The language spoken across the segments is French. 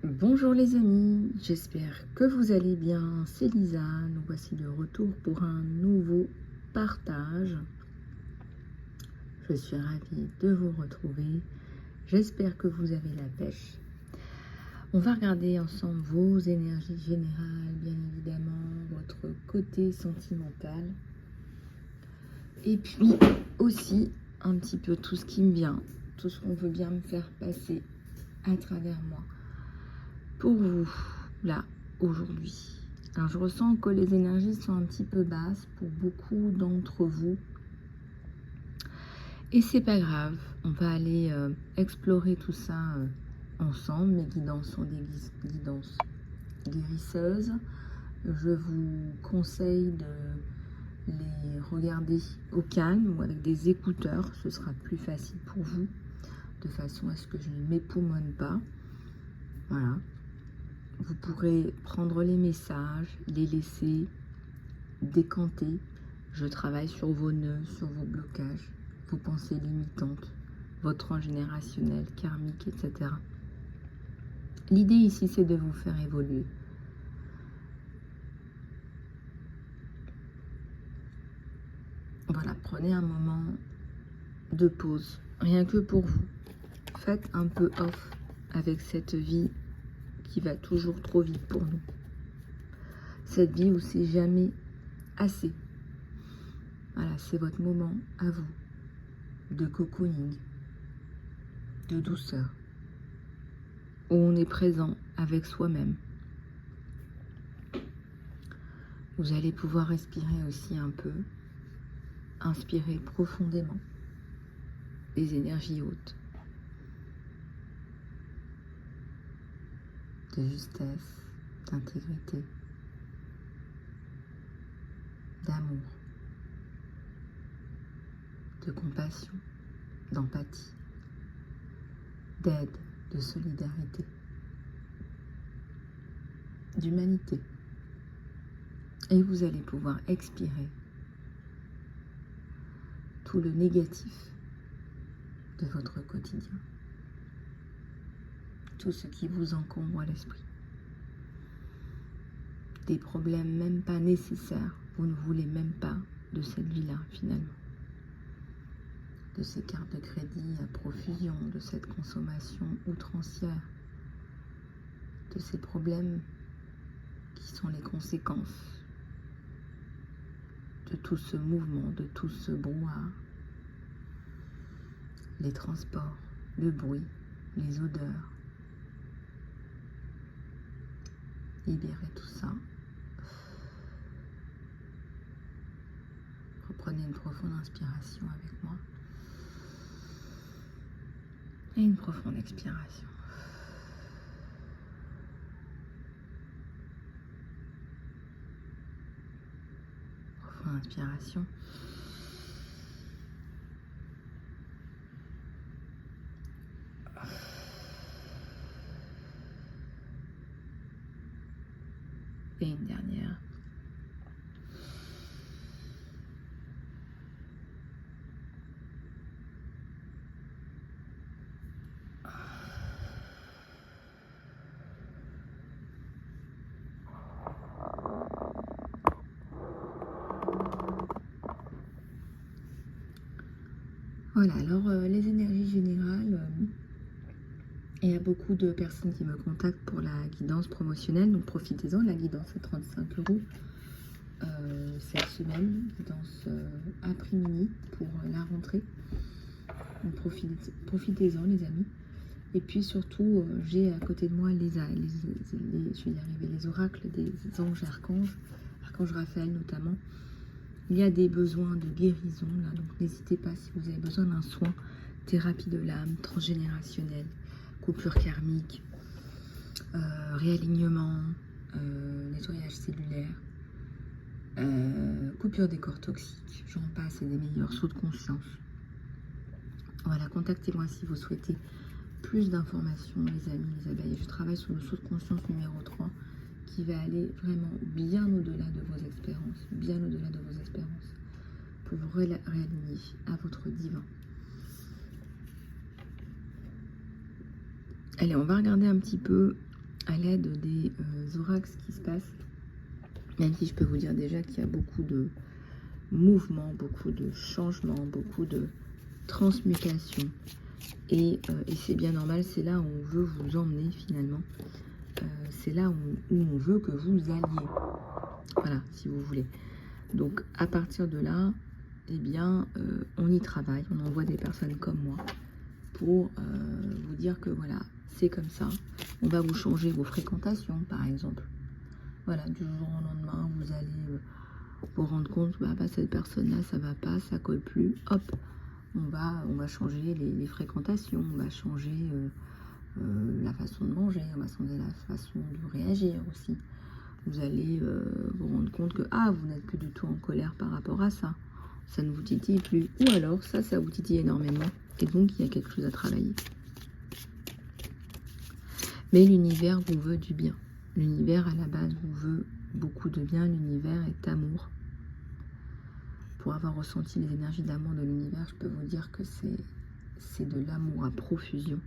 Bonjour les amis, j'espère que vous allez bien, c'est Lisa, nous voici de retour pour un nouveau partage. Je suis ravie de vous retrouver, j'espère que vous avez la pêche. On va regarder ensemble vos énergies générales, bien évidemment, votre côté sentimental. Et puis aussi un petit peu tout ce qui me vient, tout ce qu'on veut bien me faire passer à travers moi. Pour vous, là, aujourd'hui. Alors, je ressens que les énergies sont un petit peu basses pour beaucoup d'entre vous. Et c'est pas grave, on va aller explorer tout ça ensemble. Mes guidances sont des guidances guérisseuses. Je vous conseille de les regarder au calme ou avec des écouteurs. Ce sera plus facile pour vous, de façon à ce que je ne m'époumonne pas. Voilà. Vous pourrez prendre les messages, les laisser décanter. Je travaille sur vos nœuds, sur vos blocages, vos pensées limitantes, votre transgénérationnel, karmique, etc. L'idée ici, c'est de vous faire évoluer. Voilà, prenez un moment de pause, rien que pour vous. Faites un peu off avec cette vie qui va toujours trop vite pour nous. Cette vie où c'est jamais assez. Voilà, c'est votre moment à vous de cocooning, de douceur, où on est présent avec soi-même. Vous allez pouvoir respirer aussi un peu, inspirer profondément des énergies hautes, de justesse, d'intégrité, d'amour, de compassion, d'empathie, d'aide, de solidarité, d'humanité. Et vous allez pouvoir expirer tout le négatif de votre quotidien, tout ce qui vous encombre à l'esprit, des problèmes même pas nécessaires, vous ne voulez même pas de cette vie-là finalement, de ces cartes de crédit à profusion, de cette consommation outrancière, de ces problèmes qui sont les conséquences de tout ce mouvement, de tout ce brouhaha, les transports, le bruit, les odeurs. Libérez tout ça. Reprenez une profonde inspiration avec moi. Et une profonde expiration. Profonde inspiration. Et une dernière. Voilà, alors les énergies générales, il y a beaucoup de personnes qui me contactent pour la guidance promotionnelle, donc profitez-en, la guidance est 35 € cette semaine, guidance à prix mini pour la rentrée. Donc profitez-en les amis. Et puis surtout, j'ai à côté de moi je vais y arriver, les oracles des anges et archanges, archange Raphaël notamment. Il y a des besoins de guérison là, donc n'hésitez pas si vous avez besoin d'un soin, thérapie de l'âme, transgénérationnelle, coupure karmique, réalignement, nettoyage cellulaire, coupure des corps toxiques, j'en passe et des meilleurs sauts de conscience. Voilà, contactez-moi si vous souhaitez plus d'informations, les amis, les abeilles. Je travaille sur le saut de conscience numéro 3 qui va aller vraiment bien au-delà de vos espérances, bien au-delà de vos espérances, pour vous réaligner à votre divin. Allez, on va regarder un petit peu à l'aide des oracles ce qui se passe, même si je peux vous dire déjà qu'il y a beaucoup de mouvements, beaucoup de changements, beaucoup de transmutation. Et c'est bien normal, c'est là où on veut vous emmener finalement. C'est là où on veut que vous alliez. Voilà, si vous voulez. Donc à partir de là, eh bien, on y travaille, on envoie des personnes comme moi pour vous dire que voilà, c'est comme ça. On va vous changer vos fréquentations, par exemple. Voilà, du jour au lendemain, vous allez vous rendre compte, bah, cette personne-là, ça va pas, ça colle plus. Hop, on va changer les fréquentations, on va changer la façon de manger, on va changer la façon de réagir aussi. Vous allez vous rendre compte que vous n'êtes plus du tout en colère par rapport à ça. Ça ne vous titille plus. Ou alors, ça vous titille énormément. Et donc, il y a quelque chose à travailler. Mais l'univers vous veut du bien. L'univers, à la base, vous veut beaucoup de bien. L'univers est amour. Pour avoir ressenti les énergies d'amour de l'univers, je peux vous dire que c'est de l'amour à profusion.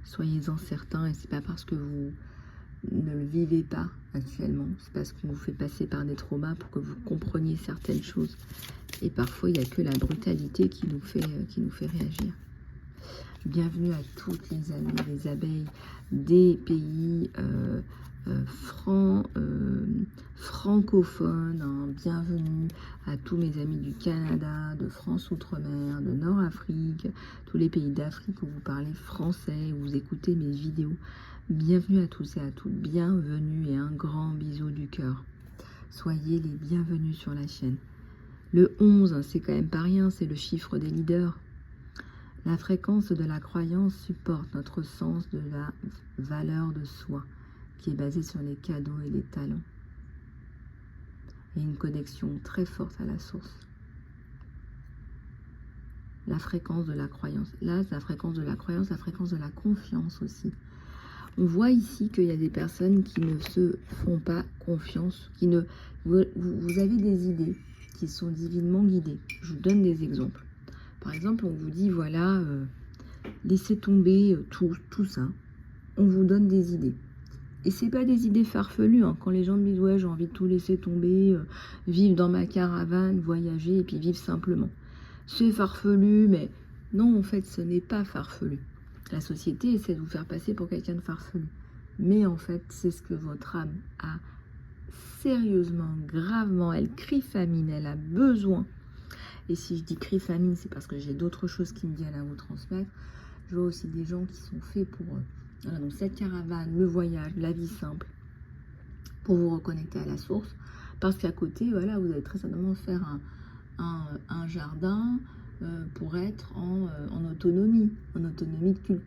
Soyez-en certains, et c'est pas parce que vous ne le vivez pas actuellement, c'est parce qu'on vous fait passer par des traumas pour que vous compreniez certaines choses. Et parfois, il n'y a que la brutalité qui nous fait réagir. Bienvenue à toutes les amies, les abeilles des pays francophones. Bienvenue à tous mes amis du Canada, de France Outre-mer, de Nord-Afrique, tous les pays d'Afrique où vous parlez français, où vous écoutez mes vidéos. Bienvenue à tous et à toutes, bienvenue et un grand bisou du cœur. Soyez les bienvenus sur la chaîne. Le 11, c'est quand même pas rien, c'est le chiffre des leaders. La fréquence de la croyance supporte notre sens de la valeur de soi, qui est basée sur les cadeaux et les talents. Et une connexion très forte à la source. La fréquence de la croyance. Là, la fréquence de la croyance, la fréquence de la confiance aussi. On voit ici qu'il y a des personnes qui ne se font pas confiance, vous avez des idées qui sont divinement guidées. Je vous donne des exemples. Par exemple, on vous dit, voilà, laissez tomber tout ça. On vous donne des idées. Et c'est pas des idées farfelues. Quand les gens me disent, ouais, j'ai envie de tout laisser tomber, vivre dans ma caravane, voyager et puis vivre simplement. C'est farfelu, mais non, en fait, ce n'est pas farfelu. La société essaie de vous faire passer pour quelqu'un de farfelu. Mais en fait, c'est ce que votre âme a sérieusement, gravement. Elle crie famine, elle a besoin. Et si je dis cri famine, c'est parce que j'ai d'autres choses qui me viennent à vous transmettre. Je vois aussi des gens qui sont faits pour voilà, donc cette caravane, le voyage, la vie simple, pour vous reconnecter à la source. Parce qu'à côté, voilà, vous allez très certainement faire un jardin pour être en autonomie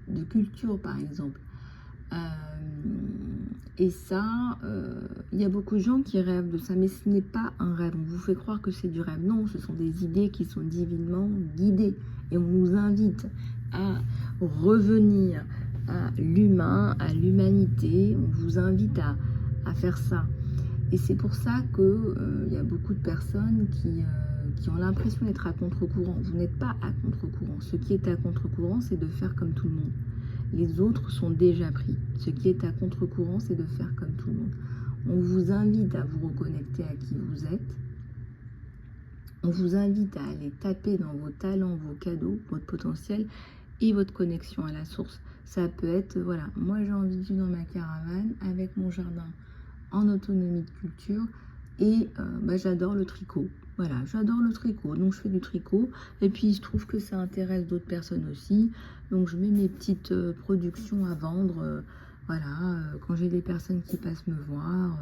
de culture, par exemple. Et ça, il y a beaucoup de gens qui rêvent de ça, mais ce n'est pas un rêve. On vous fait croire que c'est du rêve. Non, ce sont des idées qui sont divinement guidées. Et on nous invite à revenir à l'humain, à l'humanité. On vous invite à faire ça. Et c'est pour ça que y a beaucoup de personnes qui ont l'impression d'être à contre-courant. Vous n'êtes pas à contre-courant. Ce qui est à contre-courant, c'est de faire comme tout le monde. Les autres sont déjà pris. Ce qui est à contre-courant, c'est de faire comme tout le monde. On vous invite à vous reconnecter à qui vous êtes. On vous invite à aller taper dans vos talents, vos cadeaux, votre potentiel et votre connexion à la source. Ça peut être, voilà, moi j'ai envie de vivre dans ma caravane avec mon jardin en autonomie de culture et j'adore le tricot. Voilà, j'adore le tricot, donc je fais du tricot et puis je trouve que ça intéresse d'autres personnes aussi, donc je mets mes petites productions à vendre, voilà, quand j'ai des personnes qui passent me voir,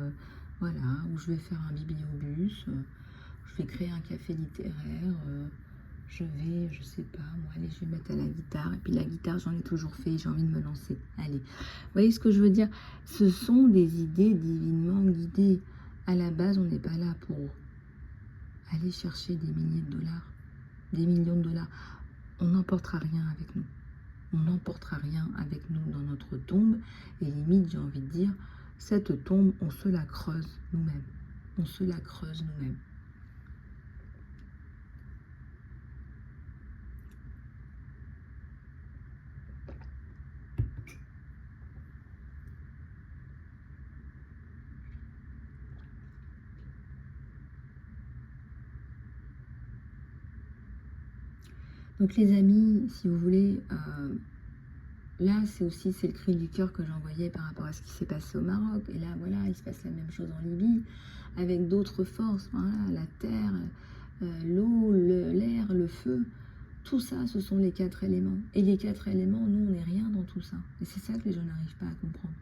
voilà, ou je vais faire un bibliobus, je vais créer un café littéraire, je sais pas, moi, allez, je vais mettre à la guitare, et puis la guitare, j'en ai toujours fait, j'ai envie de me lancer, allez. Vous voyez ce que je veux dire? Ce sont des idées divinement guidées. À la base, on n'est pas là pour aller chercher des milliers de dollars, des millions de dollars. On n'emportera rien avec nous. On n'emportera rien avec nous dans notre tombe, et limite, j'ai envie de dire, cette tombe, on se la creuse nous-mêmes. On se la creuse nous-mêmes. Donc les amis, si vous voulez, là c'est le cri du cœur que j'envoyais par rapport à ce qui s'est passé au Maroc. Et là voilà, il se passe la même chose en Libye, avec d'autres forces, voilà, la terre, l'eau, l'air, le feu. Tout ça, ce sont les 4 éléments. Et les 4 éléments, nous, on n'est rien dans tout ça. Et c'est ça que les gens n'arrivent pas à comprendre.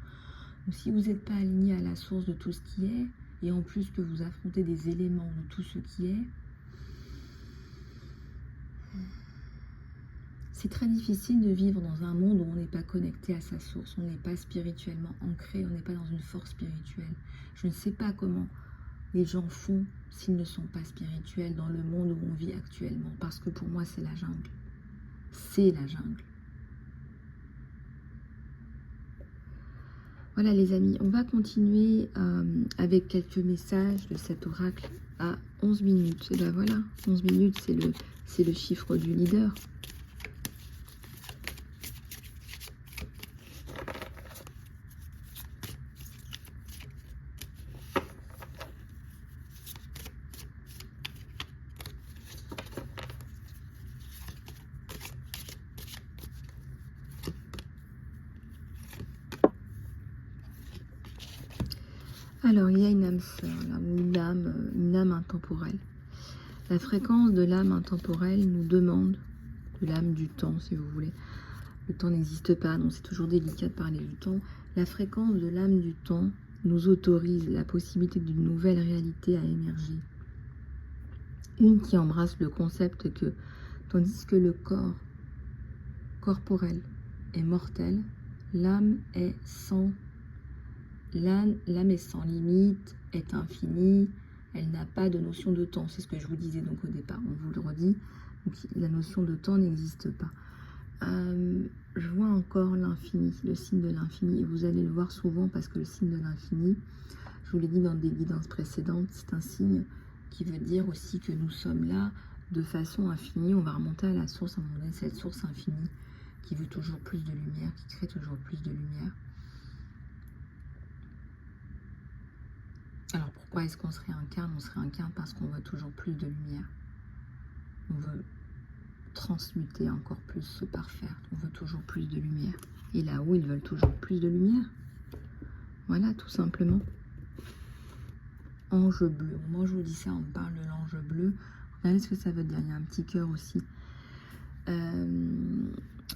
Donc si vous n'êtes pas aligné à la source de tout ce qui est, et en plus que vous affrontez des éléments de tout ce qui est, c'est très difficile de vivre dans un monde où on n'est pas connecté à sa source, on n'est pas spirituellement ancré, on n'est pas dans une force spirituelle. Je ne sais pas comment les gens font s'ils ne sont pas spirituels dans le monde où on vit actuellement, parce que pour moi c'est la jungle. C'est la jungle. Voilà les amis, on va continuer avec quelques messages de cet oracle à 11 minutes. Et bien voilà, 11 minutes c'est le chiffre du leader. Alors, il y a une âme sœur, là, ou une âme intemporelle. La fréquence de l'âme intemporelle nous demande, de l'âme du temps, si vous voulez. Le temps n'existe pas, donc c'est toujours délicat de parler du temps. La fréquence de l'âme du temps nous autorise la possibilité d'une nouvelle réalité à émerger. Une qui embrasse le concept que, tandis que le corps corporel est mortel, l'âme est sans limite, est infinie, elle n'a pas de notion de temps. C'est ce que je vous disais donc au départ, on vous le redit. Donc, la notion de temps n'existe pas. Je vois encore l'infini, le signe de l'infini, et vous allez le voir souvent parce que le signe de l'infini, je vous l'ai dit dans des guidances précédentes, c'est un signe qui veut dire aussi que nous sommes là de façon infinie. On va remonter à la source, à un moment donné, cette source infinie qui veut toujours plus de lumière, qui crée toujours plus de lumière. Alors pourquoi est-ce qu'on se réincarne? On se réincarne parce qu'on veut toujours plus de lumière. On veut transmuter encore plus, se parfaire. On veut toujours plus de lumière. Et là-haut, ils veulent toujours plus de lumière. Voilà, tout simplement. Ange bleu. Moi, je vous dis ça, on me parle de l'ange bleu. Regardez ce que ça veut dire. Il y a un petit cœur aussi.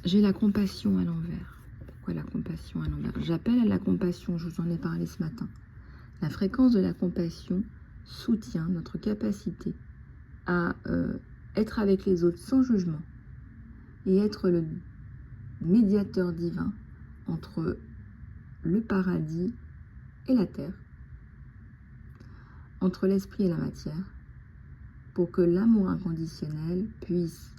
J'ai la compassion à l'envers. Pourquoi la compassion à l'envers? J'appelle à la compassion, je vous en ai parlé ce matin. La fréquence de la compassion soutient notre capacité à être avec les autres sans jugement et être le médiateur divin entre le paradis et la terre, entre l'esprit et la matière, pour que l'amour inconditionnel puisse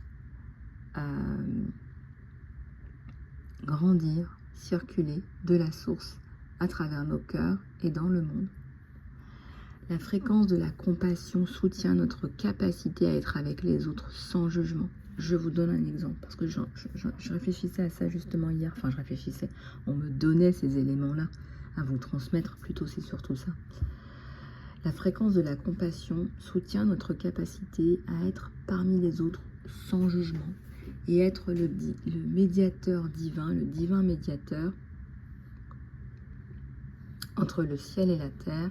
grandir, circuler de la source à travers nos cœurs et dans le monde. La fréquence de la compassion soutient notre capacité à être avec les autres sans jugement. Je vous donne un exemple, parce que je réfléchissais à ça justement hier. Enfin, je réfléchissais, on me donnait ces éléments-là à vous transmettre, plutôt c'est surtout ça. La fréquence de la compassion soutient notre capacité à être parmi les autres sans jugement et être le médiateur divin, le divin médiateur entre le ciel et la terre,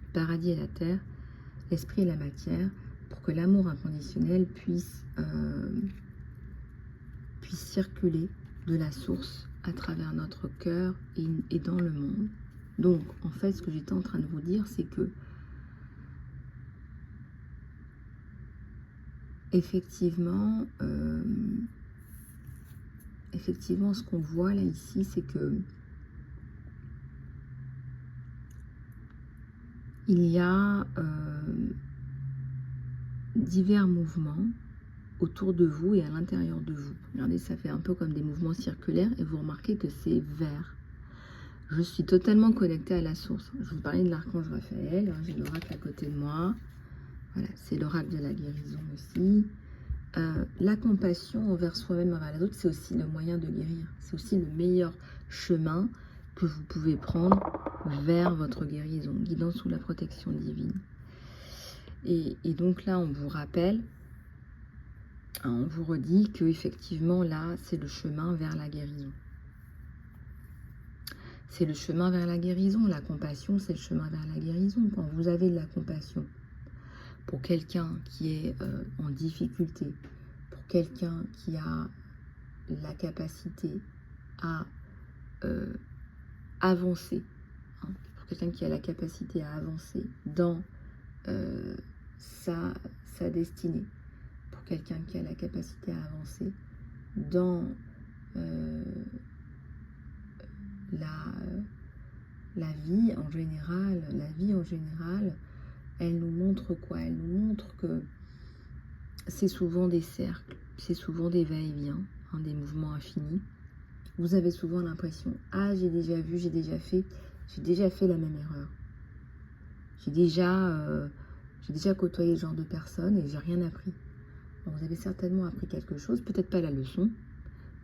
le paradis et la terre, l'esprit et la matière, pour que l'amour inconditionnel puisse circuler de la source à travers notre cœur et dans le monde. Donc, en fait, ce que j'étais en train de vous dire, c'est que effectivement, ce qu'on voit là ici, c'est que il y a divers mouvements autour de vous et à l'intérieur de vous. Regardez, ça fait un peu comme des mouvements circulaires et vous remarquez que c'est vert. Je suis totalement connectée à la source. Je vous parlais de l'archange Raphaël, j'ai l'oracle à côté de moi. Voilà, c'est l'oracle de la guérison aussi. La compassion envers soi-même, envers les autres, c'est aussi le moyen de guérir. C'est aussi le meilleur chemin que vous pouvez prendre vers votre guérison, guidant sous la protection divine. Et donc là, on vous rappelle On vous redit que effectivement là, c'est le chemin vers la guérison. C'est le chemin vers la guérison. La compassion, c'est le chemin vers la guérison. Quand vous avez de la compassion pour quelqu'un qui est en difficulté, pour quelqu'un qui a la capacité à avancer, hein, pour quelqu'un qui a la capacité à avancer dans sa destinée, pour quelqu'un qui a la capacité à avancer dans la vie en général. La vie en général, elle nous montre quoi? Elle nous montre que c'est souvent des cercles, c'est souvent des va-et-vient, hein, des mouvements infinis. Vous avez souvent l'impression, ah j'ai déjà vu, j'ai déjà fait la même erreur. J'ai déjà côtoyé ce genre de personnes et j'ai rien appris. Donc vous avez certainement appris quelque chose, peut-être pas la leçon,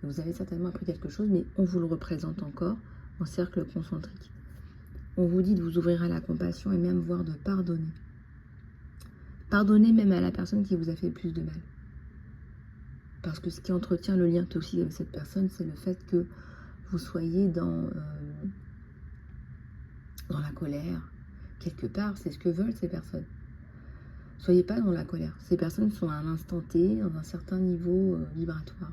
mais vous avez certainement appris quelque chose, mais on vous le représente encore en cercle concentrique. On vous dit de vous ouvrir à la compassion et même voire de pardonner. Pardonnez même à la personne qui vous a fait le plus de mal. Parce que ce qui entretient le lien toxique avec cette personne, c'est le fait que vous soyez dans la colère. Quelque part, c'est ce que veulent ces personnes. Soyez pas dans la colère. Ces personnes sont à un instant T, dans un certain niveau vibratoire,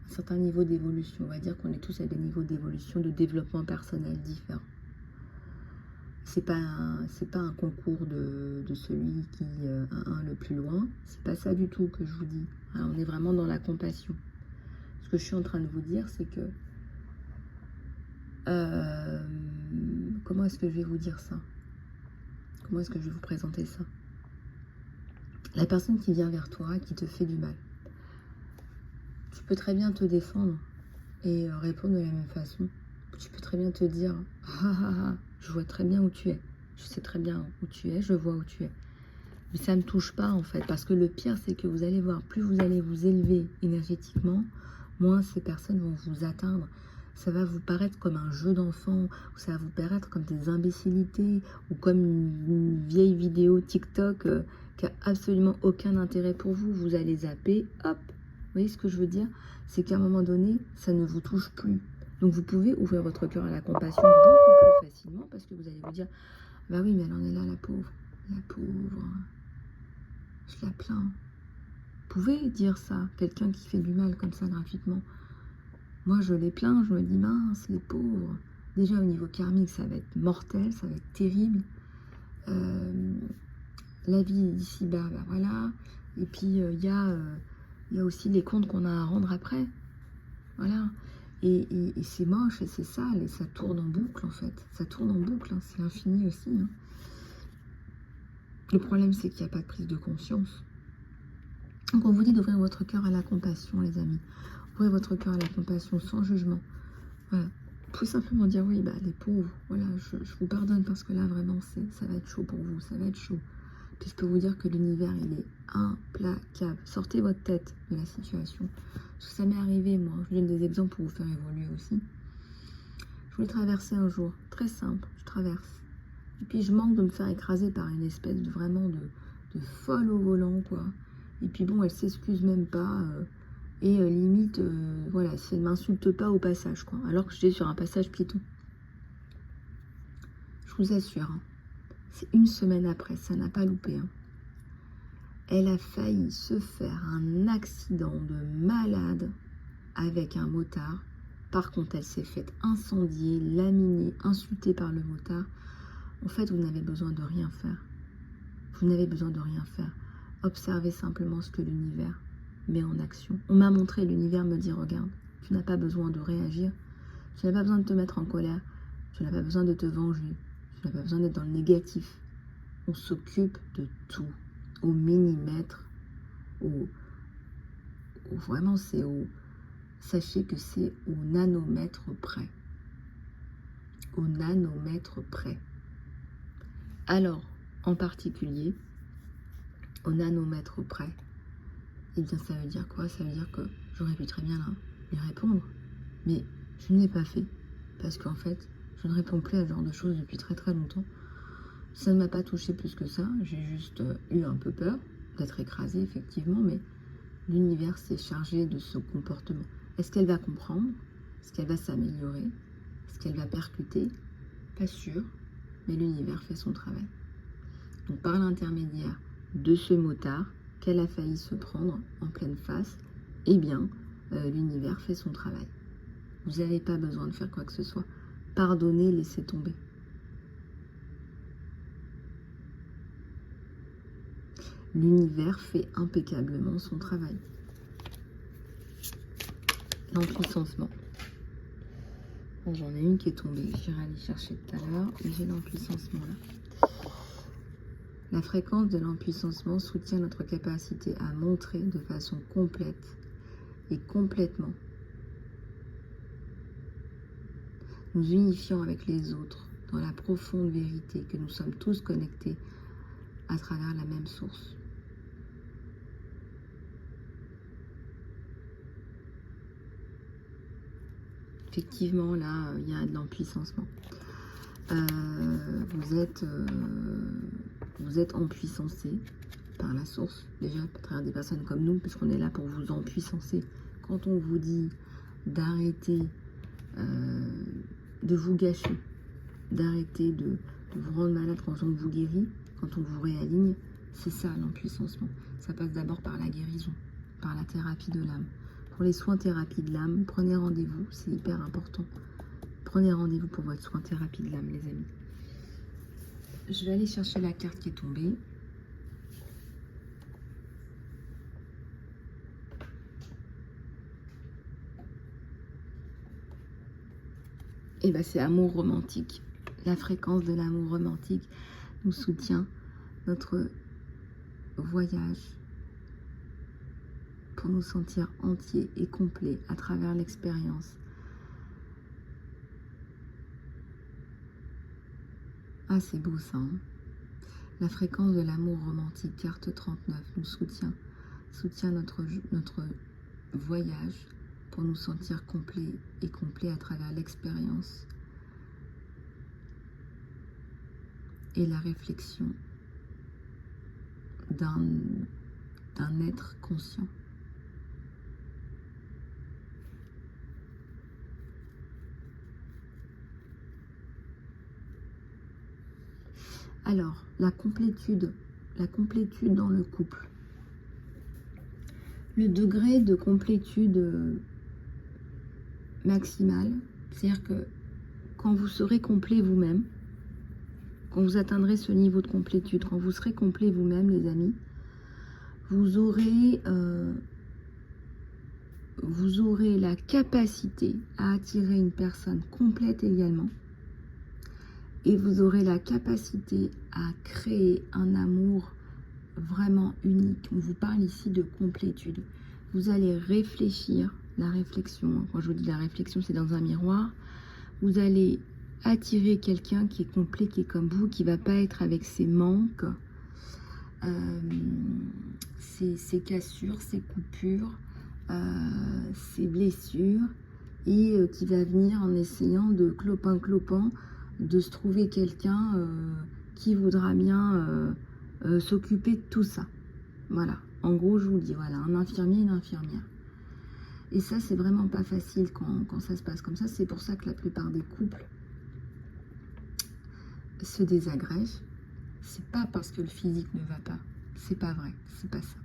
un certain niveau d'évolution. On va dire qu'on est tous à des niveaux d'évolution, de développement personnel différents. C'est pas un concours de celui qui a un le plus loin. C'est pas ça du tout que je vous dis. Alors, on est vraiment dans la compassion. Ce que je suis en train de vous dire, c'est que comment est-ce que je vais vous dire ça? Comment est-ce que je vais vous présenter ça? La personne qui vient vers toi, qui te fait du mal, tu peux très bien te défendre et répondre de la même façon. Tu peux très bien te dire, je vois très bien où tu es. Je sais très bien où tu es, je vois où tu es. Mais ça ne me touche pas en fait, parce que le pire c'est que vous allez voir, plus vous allez vous élever énergétiquement, moins ces personnes vont vous atteindre. Ça va vous paraître comme un jeu d'enfant, ou ça va vous paraître comme des imbécilités, ou comme une vieille vidéo TikTok qui a absolument aucun intérêt pour vous. Vous allez zapper, hop. Vous voyez ce que je veux dire? C'est qu'à un moment donné, ça ne vous touche plus. Donc vous pouvez ouvrir votre cœur à la compassion beaucoup plus facilement, parce que vous allez vous dire, bah oui, mais elle en est là, la pauvre, je la plains. Vous pouvez dire ça, quelqu'un qui fait du mal comme ça gratuitement. Moi, je les plains, je me dis, mince, les pauvres. Déjà, au niveau karmique, ça va être mortel, ça va être terrible. La vie d'ici-bas, bah voilà. Et puis, il y a aussi les comptes qu'on a à rendre après. Voilà. Et c'est moche, et c'est sale, et ça tourne en boucle, en fait. Ça tourne en boucle, hein, c'est l'infini aussi. Hein. Le problème, c'est qu'il n'y a pas de prise de conscience. Donc, on vous dit d'ouvrir votre cœur à la compassion, les amis. Ouvrez votre cœur à la compassion, sans jugement. Voilà. Vous pouvez simplement dire, oui, bah, les pauvres, voilà, je vous pardonne parce que là, vraiment, ça va être chaud pour vous, ça va être chaud. Puis je peux vous dire que l'univers, il est implacable. Sortez votre tête de la situation. Parce que ça m'est arrivé, moi. Je vous donne des exemples pour vous faire évoluer aussi. Je voulais traverser un jour, très simple, je traverse. Et puis je manque de me faire écraser par une espèce de vraiment de folle au volant, quoi. Et puis bon, elle s'excuse même pas. Et limite, voilà, si elle ne m'insulte pas au passage, quoi. Alors que j'étais sur un passage piéton. Je vous assure, hein, c'est une semaine après, ça n'a pas loupé. Hein. Elle a failli se faire un accident de malade avec un motard. Par contre, elle s'est faite incendier, laminer, insulter par le motard. En fait, vous n'avez besoin de rien faire. Vous n'avez besoin de rien faire. Observez simplement ce que l'univers met en action. On m'a montré, l'univers me dit, regarde, tu n'as pas besoin de réagir. Tu n'as pas besoin de te mettre en colère. Tu n'as pas besoin de te venger. Tu n'as pas besoin d'être dans le négatif. On s'occupe de tout. Au millimètre. Vraiment, c'est au... Sachez que c'est au nanomètre près. Au nanomètre près. Alors, en particulier, au nanomètre près, eh bien, ça veut dire quoi? Ça veut dire que j'aurais pu très bien lui répondre. Mais je ne l'ai pas fait. Parce qu'en fait, je ne réponds plus à ce genre de choses depuis très très longtemps. Ça ne m'a pas touché plus que ça. J'ai juste eu un peu peur d'être écrasée, effectivement. Mais L'univers s'est chargé de ce comportement. Est-ce qu'elle va comprendre? Est-ce qu'elle va s'améliorer? Est-ce qu'elle va percuter? Pas sûr, mais l'univers fait son travail. Donc par l'intermédiaire de ce motard qu'elle a failli se prendre en pleine face, eh bien, l'univers fait son travail. Vous n'avez pas besoin de faire quoi que ce soit. Pardonnez, laissez tomber. L'univers fait impeccablement son travail. L'empuissancement. Bon, j'en ai une qui est tombée, j'irai aller chercher tout à l'heure, mais j'ai l'empuissancement là. La fréquence de l'empuissancement soutient notre capacité à montrer de façon complète et complètement. Nous unifions avec les autres dans la profonde vérité que nous sommes tous connectés à travers la même source. Effectivement, là, il y a de l'empuissancement. Vous êtes empuissancé par la source, déjà, à travers des personnes comme nous, puisqu'on est là pour vous empuissancer. Quand on vous dit d'arrêter de vous gâcher, d'arrêter de vous rendre malade quand on vous guérit, quand on vous réaligne, c'est ça l'empuissancement. Ça passe d'abord par la guérison, par la thérapie de l'âme. Pour les soins thérapie de l'âme, prenez rendez-vous, c'est hyper important. Prenez rendez-vous pour votre soin thérapie de l'âme, les amis. Je vais aller chercher la carte qui est tombée. Et bien, c'est amour romantique. La fréquence de l'amour romantique nous soutient notre voyage pour nous sentir entiers et complets à travers l'expérience. Ah, c'est beau ça, hein? La fréquence de l'amour romantique, carte 39, nous soutient notre voyage pour nous sentir complets à travers l'expérience et la réflexion d'un être conscient. Alors, la complétude dans le couple. Le degré de complétude maximale, c'est-à-dire que quand vous serez complet vous-même, quand vous atteindrez ce niveau de complétude, quand vous serez complet vous-même, les amis, vous aurez la capacité à attirer une personne complète également. Et vous aurez la capacité à créer un amour vraiment unique. On vous parle ici de complétude. Vous allez réfléchir, la réflexion, quand je vous dis la réflexion, c'est dans un miroir. Vous allez attirer quelqu'un qui est complet, qui est comme vous, qui ne va pas être avec ses manques, ses cassures, ses coupures, ses blessures, et qui va venir en essayant de clopin-clopin de se trouver quelqu'un qui voudra bien s'occuper de tout ça. Voilà, en gros je vous dis, voilà, un infirmier, une infirmière. Et ça c'est vraiment pas facile quand ça se passe comme ça. C'est pour ça que la plupart des couples se désagrègent. C'est pas parce que le physique ne va pas, c'est pas vrai, c'est pas ça.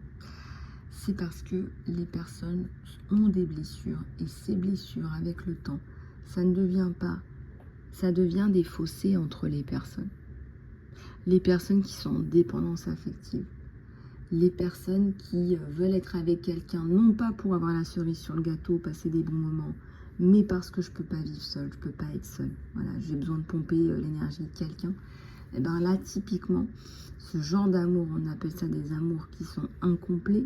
C'est parce que les personnes ont des blessures, et ces blessures avec le temps, ça ne devient pas, ça devient des fossés entre les personnes. Les personnes qui sont en dépendance affective, les personnes qui veulent être avec quelqu'un, non pas pour avoir la cerise sur le gâteau, passer des bons moments, mais parce que je peux pas vivre seule, je peux pas être seule. Voilà, j'ai besoin de pomper l'énergie de quelqu'un. Et bien là, typiquement, ce genre d'amour, on appelle ça des amours qui sont incomplets,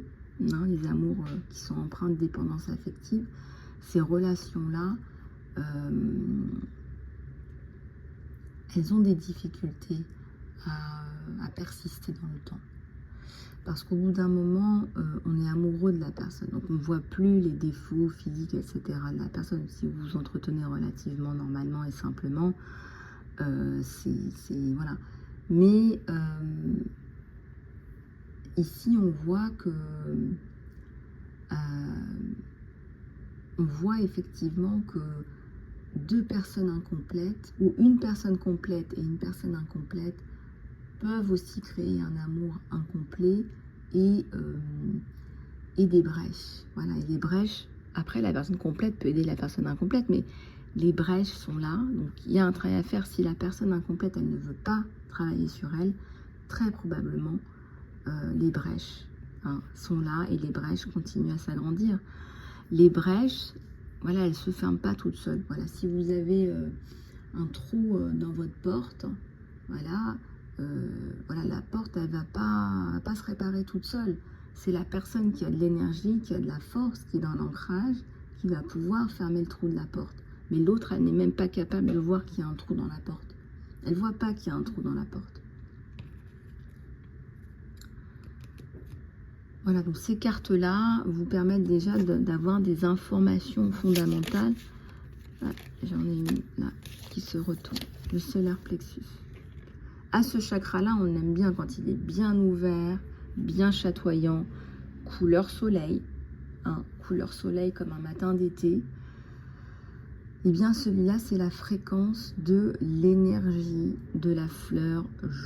hein, les amours qui sont empreints de dépendance affective. Ces relations-là, elles ont des difficultés à persister dans le temps. Parce qu'au bout d'un moment, on est amoureux de la personne. Donc on ne voit plus les défauts physiques, etc. de la personne. Si vous vous entretenez relativement normalement et simplement, voilà. Mais ici, on voit que on voit effectivement que deux personnes incomplètes, ou une personne complète et une personne incomplète, peuvent aussi créer un amour incomplet et des brèches. Voilà, et les brèches, après la personne complète peut aider la personne incomplète, mais les brèches sont là, donc il y a un travail à faire. Si la personne incomplète, elle ne veut pas travailler sur elle, très probablement, les brèches sont là et les brèches continuent à s'agrandir. Les brèches, voilà, elles ne se ferment pas toutes seules. Voilà, si vous avez un trou dans votre porte, voilà, voilà, la porte, elle va pas se réparer toute seule. C'est la personne qui a de l'énergie, qui a de la force, qui est dans l'ancrage, qui va pouvoir fermer le trou de la porte. Mais l'autre, elle n'est même pas capable de voir qu'il y a un trou dans la porte. Elle ne voit pas qu'il y a un trou dans la porte. Voilà, donc ces cartes-là vous permettent déjà d'avoir des informations fondamentales. J'en ai une là qui se retourne, le solaire plexus. À ce chakra-là, on aime bien quand il est bien ouvert, bien chatoyant, couleur soleil, couleur soleil comme un matin d'été. Et bien celui-là, c'est la fréquence de l'énergie de la fleur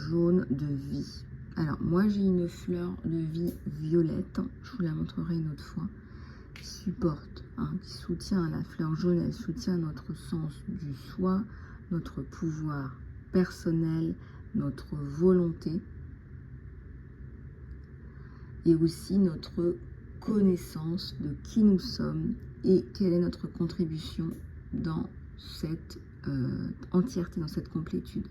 jaune de vie. Alors, moi, j'ai une fleur de vie violette, je vous la montrerai une autre fois, qui supporte, qui soutient la fleur jaune, elle soutient notre sens du soi, notre pouvoir personnel, notre volonté, et aussi notre connaissance de qui nous sommes et quelle est notre contribution dans cette entièreté, dans cette complétude.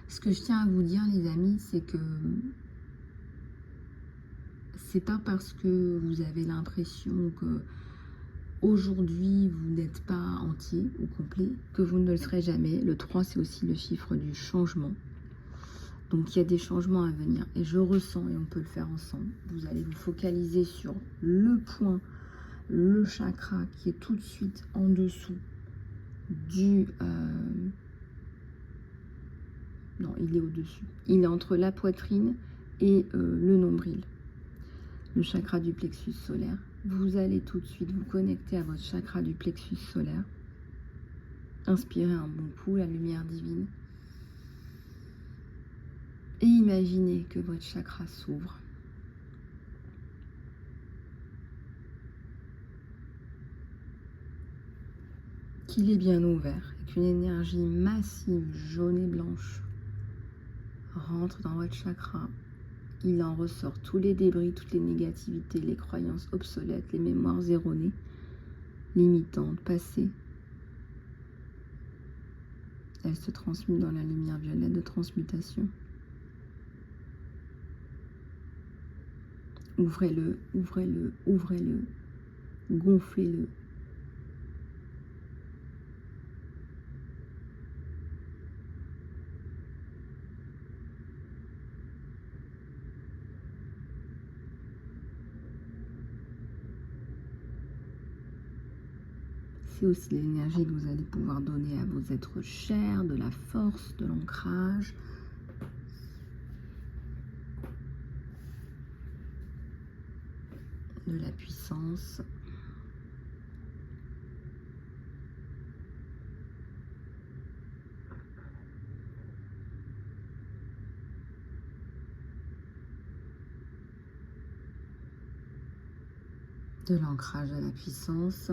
Ce que je tiens à vous dire, les amis, c'est que c'est pas parce que vous avez l'impression que aujourd'hui vous n'êtes pas entier ou complet que vous ne le serez jamais. Le 3, c'est aussi le chiffre du changement. Donc il y a des changements à venir et je ressens, et on peut le faire ensemble. Vous allez vous focaliser sur le point, le chakra qui est tout de suite en dessous du... non, il est au-dessus. Il est entre la poitrine et le nombril. Le chakra du plexus solaire. Vous allez tout de suite vous connecter à votre chakra du plexus solaire. Inspirez un bon coup, la lumière divine. Et imaginez que votre chakra s'ouvre. Qu'il est bien ouvert et qu'une énergie massive, jaune et blanche, rentre dans votre chakra. Il en ressort tous les débris, toutes les négativités, les croyances obsolètes, les mémoires erronées, limitantes, passées. Elles se transmutent dans la lumière violette de transmutation. Ouvrez-le, ouvrez-le, ouvrez-le, gonflez-le. C'est aussi l'énergie que vous allez pouvoir donner à vos êtres chers, de la force, de l'ancrage. De la puissance. De l'ancrage à la puissance.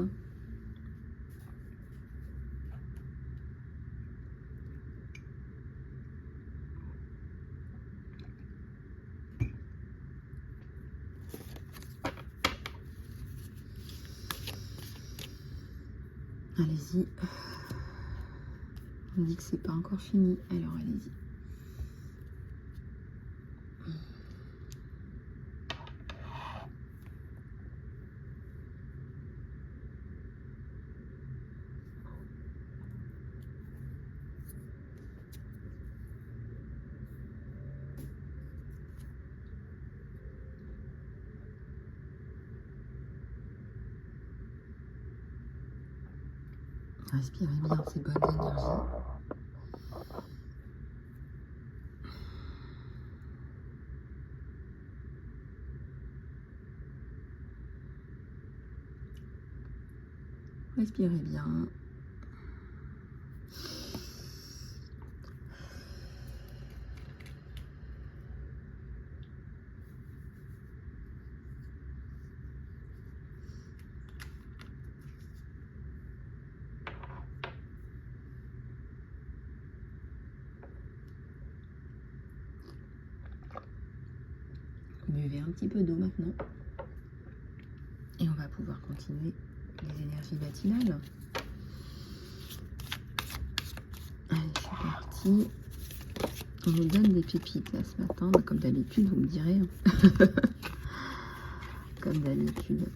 Allez-y. On dit que c'est pas encore fini, alors allez-y. Respirez bien ces bonnes énergies. Respirez bien. Buvez un petit peu d'eau maintenant. Et on va pouvoir continuer les énergies matinales. Allez, c'est parti. On nous donne des pépites là ce matin. Bah, comme d'habitude, vous me direz. Comme d'habitude.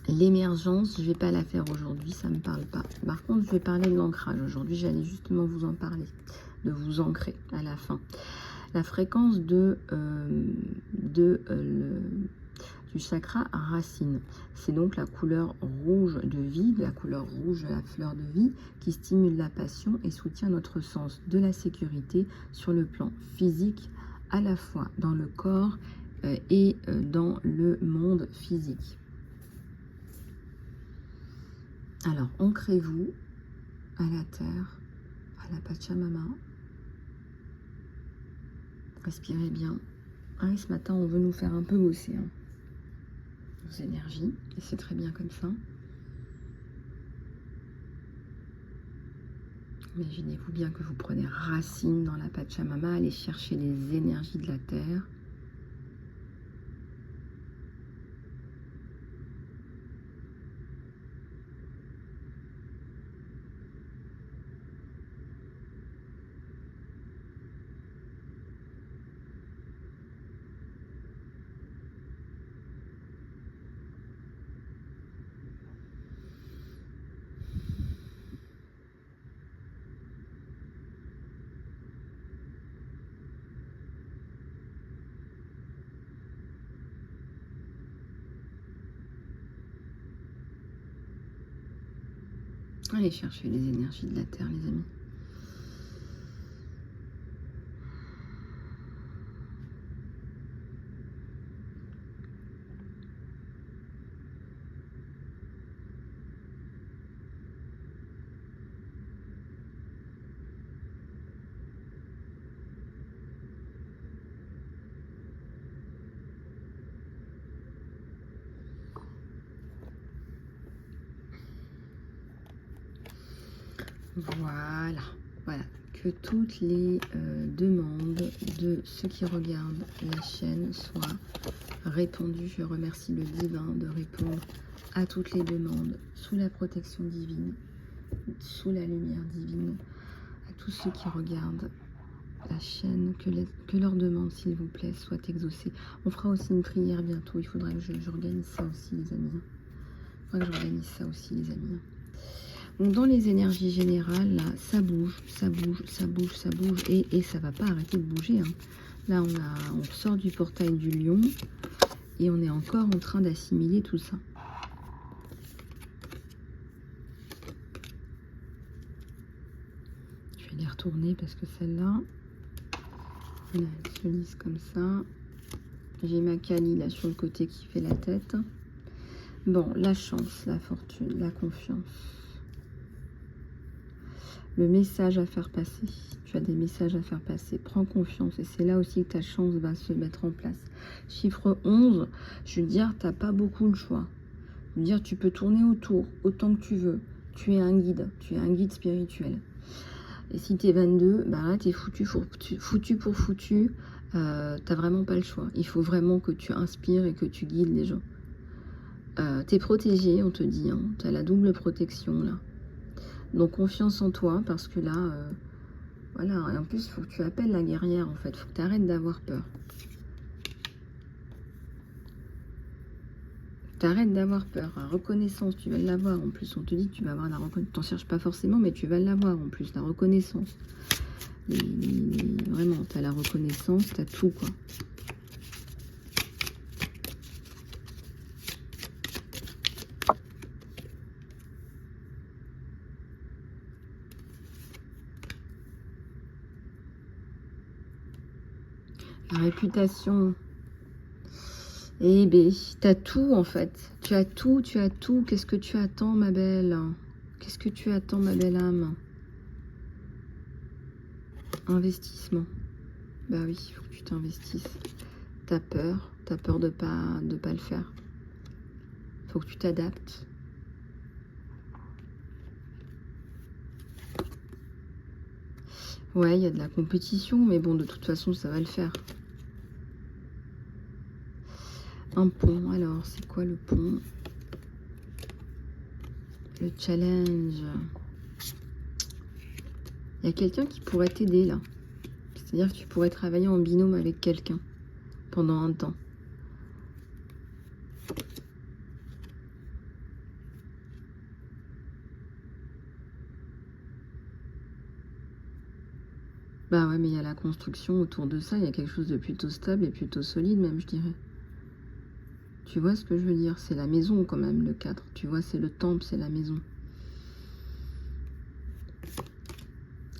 L'émergence, je ne vais pas la faire aujourd'hui, ça ne me parle pas. Par contre, je vais parler de l'ancrage. Aujourd'hui, j'allais justement vous en parler, de vous ancrer à la fin. La fréquence du chakra racine, c'est donc la couleur rouge de vie, la couleur rouge de la fleur de vie, qui stimule la passion et soutient notre sens de la sécurité sur le plan physique, à la fois dans le corps et dans le monde physique. Alors, ancrez-vous à la terre, à la Pachamama. Respirez bien. Ah, ce matin, on veut nous faire un peu bosser nos énergies, et c'est très bien comme ça. Imaginez-vous bien que vous prenez racine dans la Pachamama, allez chercher les énergies de la terre. Allez chercher les énergies de la terre, les amis. Voilà, que toutes les demandes de ceux qui regardent la chaîne soient répondues. Je remercie le divin de répondre à toutes les demandes sous la protection divine, sous la lumière divine, à tous ceux qui regardent la chaîne, que leurs demandes, s'il vous plaît, soient exaucées. On fera aussi une prière bientôt. Il faudra que j'organise ça aussi, les amis. Donc dans les énergies générales, là, ça bouge, et ça va pas arrêter de bouger. Là, on sort du portail du lion et on est encore en train d'assimiler tout ça. Je vais les retourner parce que celle-là, elle se lisse comme ça. J'ai ma Kali là sur le côté qui fait la tête. Bon, la chance, la fortune, la confiance. Le message à faire passer. Tu as des messages à faire passer. Prends confiance. Et c'est là aussi que ta chance va se mettre en place. Chiffre 11, je veux dire, tu n'as pas beaucoup de choix. Je veux dire, tu peux tourner autour autant que tu veux. Tu es un guide. Tu es un guide spirituel. Et si tu es 22, bah là, tu es foutu pour foutu. Tu n'as vraiment pas le choix. Il faut vraiment que tu inspires et que tu guides les gens. Tu es protégé, on te dit. Tu as la double protection, là. Donc confiance en toi, parce que là, voilà, et en plus, il faut que tu appelles la guerrière, en fait. Il faut que tu arrêtes d'avoir peur. T'arrêtes d'avoir peur. La reconnaissance, tu vas l'avoir. En plus, on te dit que tu vas avoir la reconnaissance. T'en cherches pas forcément, mais tu vas l'avoir en plus, la reconnaissance. Vraiment, t'as la reconnaissance, t'as tout, quoi. La réputation. Eh bien, t'as tout en fait. Tu as tout, tu as tout. Qu'est-ce que tu attends, ma belle? Qu'est-ce que tu attends, ma belle âme? Investissement. Bah oui, il faut que tu t'investisses. T'as peur de pas le faire. Faut que tu t'adaptes. Ouais, il y a de la compétition, mais bon, de toute façon, ça va le faire. Un pont, alors, c'est quoi le pont? Le challenge. Il y a quelqu'un qui pourrait t'aider, là. C'est-à-dire que tu pourrais travailler en binôme avec quelqu'un pendant un temps. Bah ouais, mais il y a la construction autour de ça, il y a quelque chose de plutôt stable et plutôt solide même, je dirais. Tu vois ce que je veux dire? C'est la maison quand même, le cadre. Tu vois, c'est le temple, c'est la maison.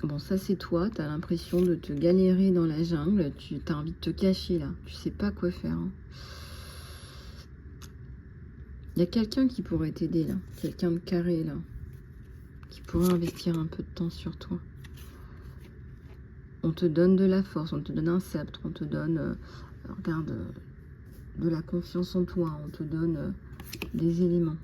Bon, ça c'est toi, tu as l'impression de te galérer dans la jungle, tu as envie de te cacher là, tu sais pas quoi faire. Hein. Il y a quelqu'un qui pourrait t'aider là, quelqu'un de carré là, qui pourrait investir un peu de temps sur toi. On te donne de la force, on te donne un sceptre, on te donne, regarde, de la confiance en toi, on te donne des éléments.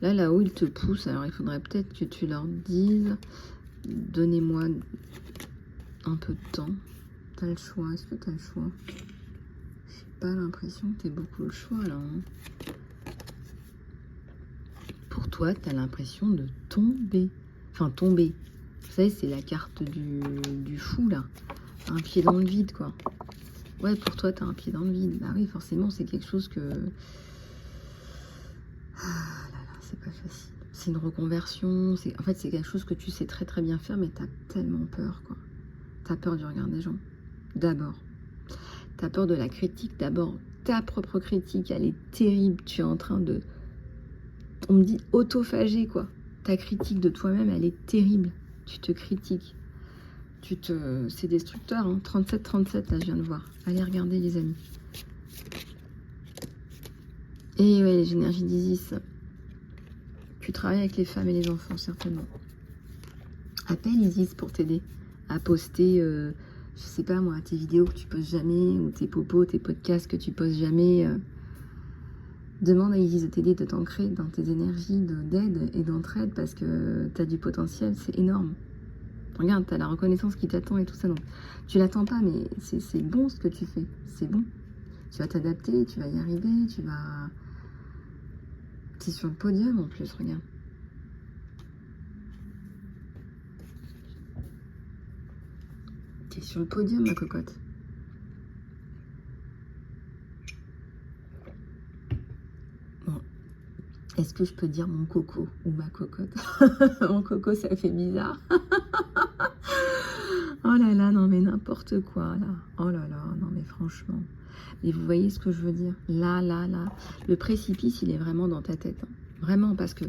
Là où ils te poussent, alors il faudrait peut-être que tu leur dises, donnez-moi un peu de temps. T'as le choix, est-ce que t'as le choix? J'ai pas l'impression que t'aies beaucoup le choix là. Hein. Pour toi, t'as l'impression de tomber. Enfin, tomber. Vous savez, c'est la carte du fou là. Un pied dans le vide quoi. Ouais, pour toi, t'as un pied dans le vide. Bah oui, forcément, c'est quelque chose que... Ah là là, c'est pas facile. C'est une reconversion. En fait, c'est quelque chose que tu sais très très bien faire, mais t'as tellement peur quoi. T'as peur du regard des gens. D'abord. T'as peur de la critique. D'abord, ta propre critique, elle est terrible. Tu es en train de... On me dit autophagie quoi. Ta critique de toi-même, elle est terrible. Tu te critiques. C'est destructeur, hein. 37-37, là, je viens de voir. Allez regarder, les amis. Et ouais, les énergies d'Isis. Tu travailles avec les femmes et les enfants, certainement. Appelle Isis pour t'aider à poster, je sais pas moi, tes vidéos que tu postes jamais, ou tes popos, tes podcasts que tu postes jamais. Demande à Isis de t'aider, de t'ancrer dans tes énergies d'aide et d'entraide, parce que tu as du potentiel, c'est énorme. Regarde, tu as la reconnaissance qui t'attend et tout ça. Donc, tu l'attends pas, mais c'est bon ce que tu fais. C'est bon. Tu vas t'adapter, tu vas y arriver, tu vas... Tu es sur le podium en plus, regarde. Tu es sur le podium, ma cocotte. Bon. Est-ce que je peux dire mon coco ou ma cocotte? Mon coco, ça fait bizarre. Oh là là, non mais n'importe quoi là. Oh là là, non mais franchement. Mais vous voyez ce que je veux dire? Là. Le précipice, il est vraiment dans ta tête. Hein. Vraiment, parce que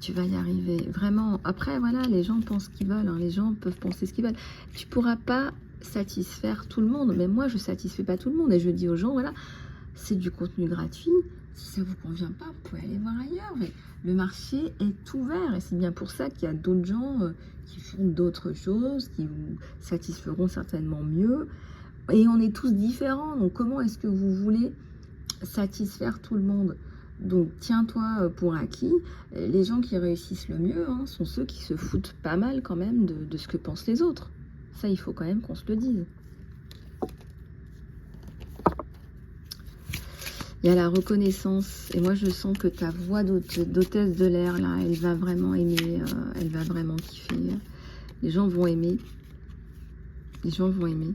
tu vas y arriver. Vraiment. Après, voilà, les gens pensent ce qu'ils veulent. Hein. Les gens peuvent penser ce qu'ils veulent. Tu pourras pas satisfaire tout le monde. Mais moi, je satisfais pas tout le monde. Et je dis aux gens, voilà, c'est du contenu gratuit. Si ça vous convient pas, vous pouvez aller voir ailleurs. Mais le marché est ouvert. Et c'est bien pour ça qu'il y a d'autres gens qui font d'autres choses, qui vous satisferont certainement mieux. Et on est tous différents. Donc, comment est-ce que vous voulez satisfaire tout le monde? Donc, tiens-toi pour acquis. Les gens qui réussissent le mieux hein, sont ceux qui se foutent pas mal quand même de ce que pensent les autres. Ça, il faut quand même qu'on se le dise. Il y a la reconnaissance. Et moi, je sens que ta voix d'hôtesse de l'air, là, elle va vraiment aimer. Elle va vraiment kiffer. Les gens vont aimer. Les gens vont aimer.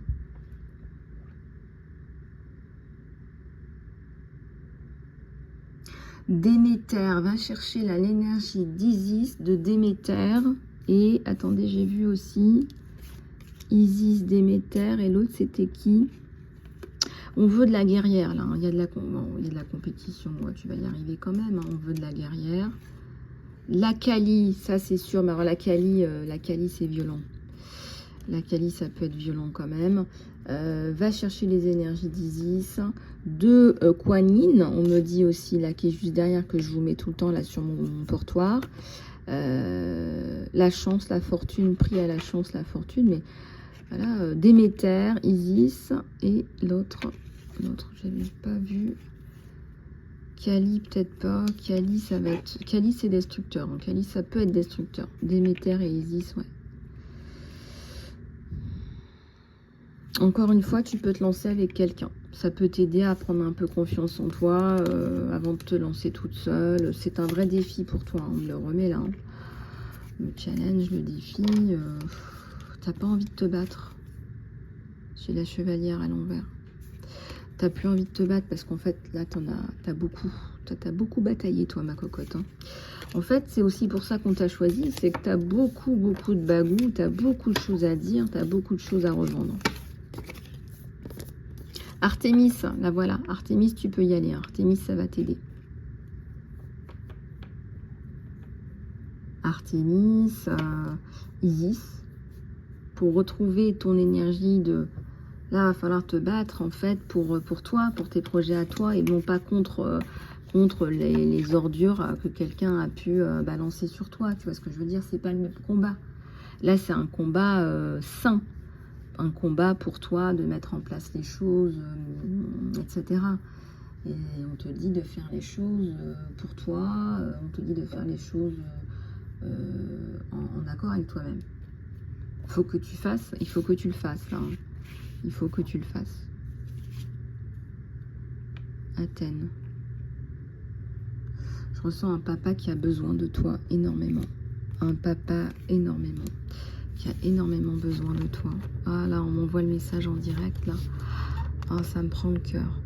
Déméter, va chercher l'énergie d'Isis, de Déméter. Et attendez, j'ai vu aussi Isis, Déméter. Et l'autre, c'était qui? On veut de la guerrière, là. Hein. Il y a de la compétition. Ouais, tu vas y arriver quand même. Hein. On veut de la guerrière. La Kali, ça, c'est sûr. Mais alors, la Kali, c'est violent. La Kali, ça peut être violent quand même. Va chercher les énergies d'Isis. De Kuan Yin, on me dit aussi, là, qui est juste derrière, que je vous mets tout le temps là sur mon portoir. La chance, la fortune, prie à la chance, la fortune. Mais voilà, Déméter, Isis et l'autre, j'avais pas vu. Kali, peut-être pas. Kali, ça va être. Kali, c'est destructeur. Hein. Kali, ça peut être destructeur. Déméter et Isis, ouais. Encore une fois, tu peux te lancer avec quelqu'un. Ça peut t'aider à prendre un peu confiance en toi avant de te lancer toute seule. C'est un vrai défi pour toi. On me le remet là. Hein. Le challenge, le défi. T'as pas envie de te battre. J'ai la chevalière à l'envers. T'as plus envie de te battre parce qu'en fait, là, t'as beaucoup bataillé, toi, ma cocotte. Hein. En fait, c'est aussi pour ça qu'on t'a choisi. C'est que t'as beaucoup de bagou. T'as beaucoup de choses à dire. T'as beaucoup de choses à revendre. Artémis, là voilà, Artémis, tu peux y aller. Artémis, ça va t'aider. Artémis, Isis, pour retrouver ton énergie de... Là, il va falloir te battre, en fait, pour toi, pour tes projets à toi, et non pas contre les ordures que quelqu'un a pu balancer sur toi. Tu vois ce que je veux dire? C'est pas le même combat. Là, c'est un combat sain. Un combat pour toi de mettre en place les choses, etc. Et on te dit de faire les choses pour toi, on te dit de faire les choses en accord avec toi-même. Il faut que tu fasses, il faut que tu le fasses là. Hein. Il faut que tu le fasses. Athènes. Je ressens un papa qui a besoin de toi énormément. Un papa énormément. Qui a énormément besoin de toi. Ah là, on m'envoie le message en direct là. Ah, ça me prend le cœur.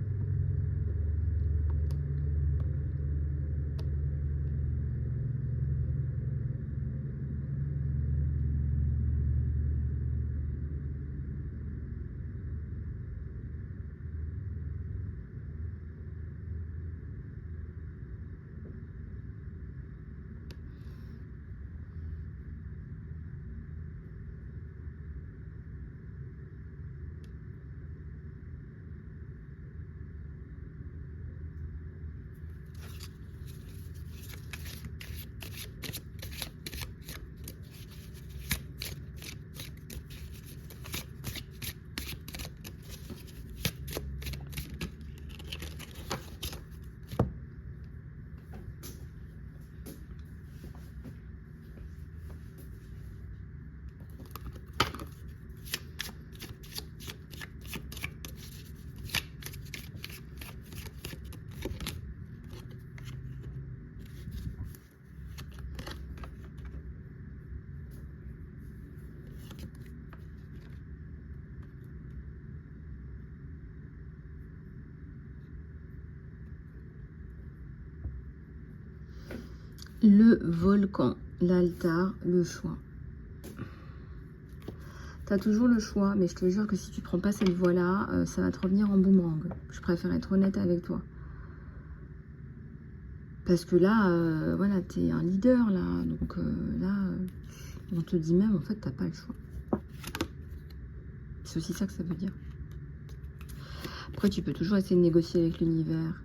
Le volcan, l'altar, le choix. Tu as toujours le choix, mais je te jure que si tu prends pas cette voie-là, ça va te revenir en boomerang. Je préfère être honnête avec toi. Parce que là, voilà, tu es un leader, là. Donc là, on te dit même, en fait, tu n'as pas le choix. C'est aussi ça que ça veut dire. Après, tu peux toujours essayer de négocier avec l'univers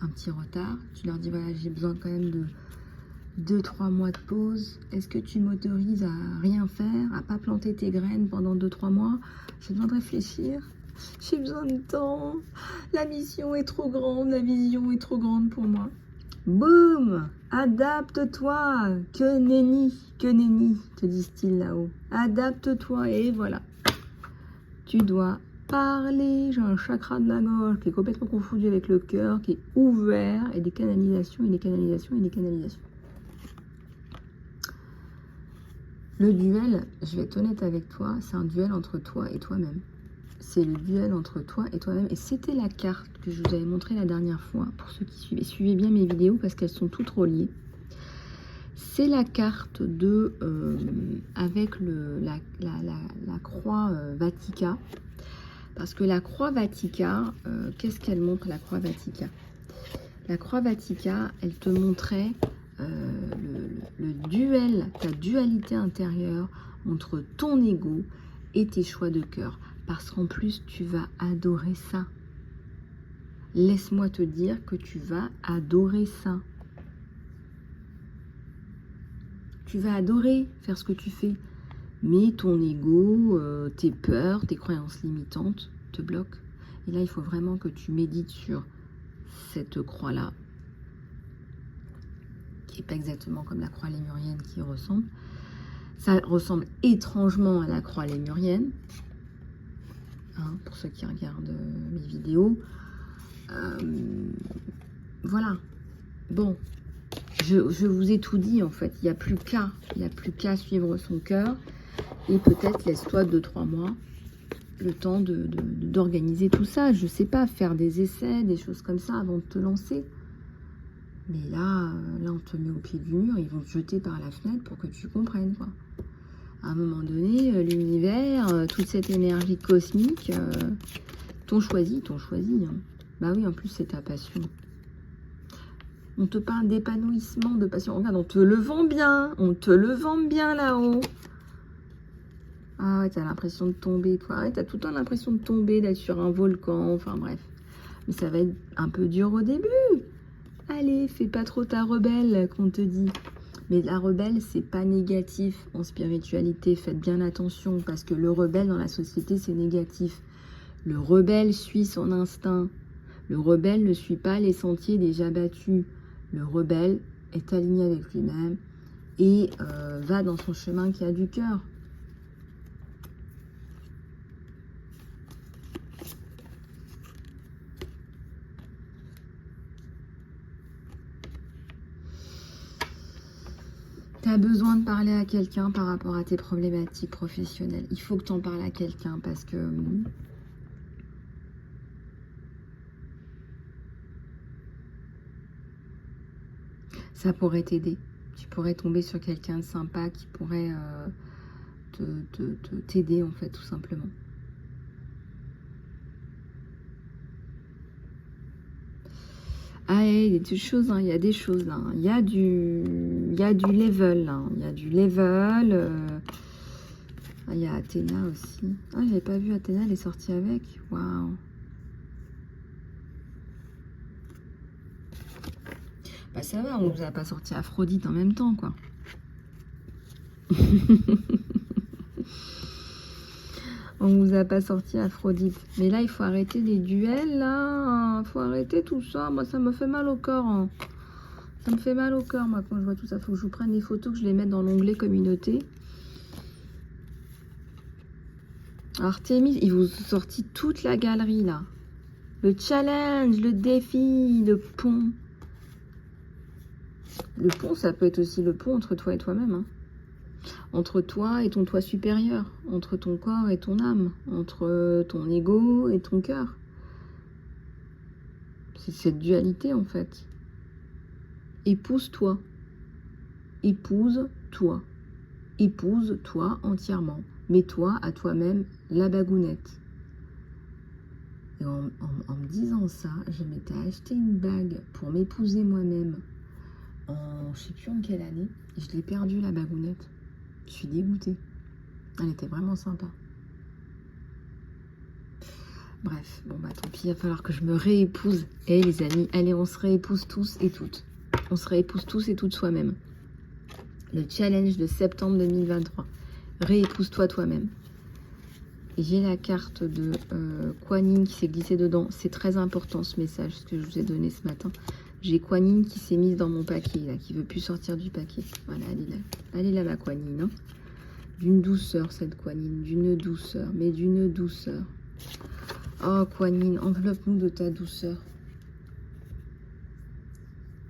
un petit retard. Tu leur dis, voilà, j'ai besoin quand même de 2-3 mois de pause. Est-ce que tu m'autorises à rien faire, à pas planter tes graines pendant 2-3 mois? J'ai besoin de réfléchir. J'ai besoin de temps. La mission est trop grande, la vision est trop grande pour moi. Boum! Adapte-toi. Que nenni, te disent-ils là-haut. Adapte-toi et voilà. Tu dois parler. J'ai un chakra de la gorge qui est complètement confondu avec le cœur, qui est ouvert, et des canalisations, et des canalisations, et des canalisations. Le duel, je vais être honnête avec toi, c'est un duel entre toi et toi-même. C'est le duel entre toi et toi-même. Et c'était la carte que je vous avais montrée la dernière fois, pour ceux qui suivent. Suivez bien mes vidéos parce qu'elles sont toutes reliées. C'est la carte de, avec la croix Vatica. Parce que la croix Vatica, qu'est-ce qu'elle montre, la croix Vatica? La croix Vatica, elle te montrait le duel, ta dualité intérieure entre ton ego et tes choix de cœur. Parce qu'en plus, tu vas adorer ça. Laisse-moi te dire que tu vas adorer ça. Tu vas adorer faire ce que tu fais. Mais ton ego, tes peurs, tes croyances limitantes te bloquent. Et là, il faut vraiment que tu médites sur cette croix-là, qui n'est pas exactement comme la croix lémurienne qui ressemble. Ça ressemble étrangement à la croix lémurienne, hein, pour ceux qui regardent mes vidéos. Voilà. Bon, je vous ai tout dit en fait. Il n'y a plus qu'à suivre son cœur. Et peut-être laisse-toi 2-3 mois le temps d'organiser tout ça. Je sais pas, faire des essais, des choses comme ça avant de te lancer. Mais là, on te met au pied du mur. Ils vont te jeter par la fenêtre pour que tu comprennes, quoi. À un moment donné, l'univers, toute cette énergie cosmique, t'ont choisi. Hein. Bah oui, en plus, c'est ta passion. On te parle d'épanouissement, de passion. Regarde, on te le vend bien là-haut. Ah ouais, t'as l'impression de tomber, toi. Ouais, t'as tout le temps l'impression de tomber, d'être sur un volcan, enfin bref. Mais ça va être un peu dur au début. Allez, fais pas trop ta rebelle, qu'on te dit. Mais la rebelle, c'est pas négatif en spiritualité. Faites bien attention, parce que le rebelle dans la société, c'est négatif. Le rebelle suit son instinct. Le rebelle ne suit pas les sentiers déjà battus. Le rebelle est aligné avec lui-même et va dans son chemin qui a du cœur. Tu as besoin de parler à quelqu'un par rapport à tes problématiques professionnelles. Il faut que tu en parles à quelqu'un parce que ça pourrait t'aider. Tu pourrais tomber sur quelqu'un de sympa qui pourrait t'aider en fait, tout simplement. Ah, il y a des choses, hein, il y a des choses là. Il y a du level, hein, il y a du level. Ah, il y a Athéna aussi. Ah, j'avais pas vu Athéna, elle est sortie avec. Waouh. Bah ça va, on vous a pas sorti Aphrodite en même temps, quoi. On vous a pas sorti Aphrodite. Mais là, il faut arrêter les duels, là. Il faut arrêter tout ça. Moi, ça me fait mal au cœur. Hein. Ça me fait mal au cœur, moi, quand je vois tout ça. Il faut que je vous prenne des photos, que je les mette dans l'onglet communauté. Artémis, ils vous ont sorti toute la galerie, là. Le challenge, le défi, le pont. Le pont, ça peut être aussi le pont entre toi et toi-même, hein. Entre toi et ton toi supérieur, entre ton corps et ton âme, entre ton ego et ton cœur. C'est cette dualité en fait. Épouse-toi. Épouse-toi. Épouse-toi entièrement. Mets-toi à toi-même la bagounette. Et en me disant ça, je m'étais acheté une bague pour m'épouser moi-même en je sais plus en quelle année. Et je l'ai perdue la bagounette. Je suis dégoûtée. Elle était vraiment sympa. Bref, bon bah tant pis, il va falloir que je me réépouse. Et les amis, allez, on se réépouse tous et toutes. On se réépouse tous et toutes soi-même. Le challenge de septembre 2023. Réépouse-toi toi-même. Et j'ai la carte de Kuan Yin qui s'est glissée dedans. C'est très important ce message que je vous ai donné ce matin. J'ai Kuan Yin qui s'est mise dans mon paquet, là, qui ne veut plus sortir du paquet. Voilà, elle est là. Elle est là, ma Kuan Yin. Hein. D'une douceur, cette Kuan Yin. D'une douceur, mais d'une douceur. Oh, Kuan Yin, enveloppe-nous de ta douceur.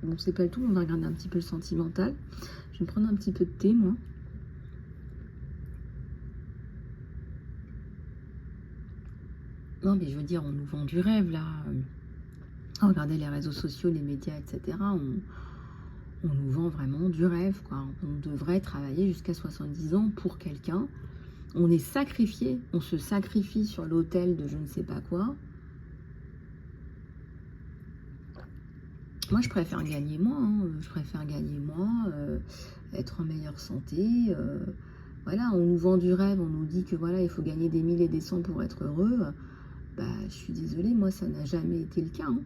Bon, c'est pas le tout, on va regarder un petit peu le sentimental. Je vais me prendre un petit peu de thé, moi. Non, mais je veux dire, on nous vend du rêve, là. Regardez les réseaux sociaux, les médias, etc. On nous vend vraiment du rêve, quoi. On devrait travailler jusqu'à 70 ans pour quelqu'un. On est sacrifié, on se sacrifie sur l'autel de je ne sais pas quoi. Moi, je préfère gagner moins. Hein. Je préfère gagner moins, être en meilleure santé, voilà, on nous vend du rêve, on nous dit que voilà, il faut gagner des 1000 et des cents pour être heureux. Bah, je suis désolée, moi, ça n'a jamais été le cas. Hein.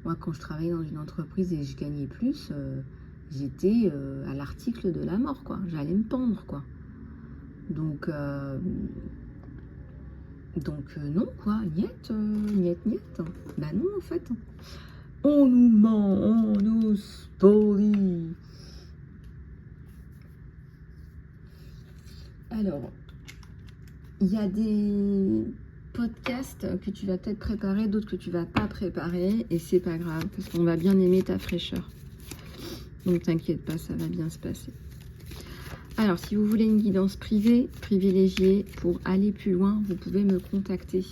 Moi, quand je travaillais dans une entreprise et je gagnais plus, j'étais à l'article de la mort, quoi. J'allais me pendre, quoi. Donc non, quoi. Niet, niet, niet. Bah non, en fait. On nous ment, on nous spolie. Alors, il y a des podcasts que tu vas peut-être préparer, d'autres que tu vas pas préparer, et c'est pas grave, parce qu'on va bien aimer ta fraîcheur. Donc t'inquiète pas, ça va bien se passer. Alors, si vous voulez une guidance privée, privilégiée, pour aller plus loin, vous pouvez me contacter.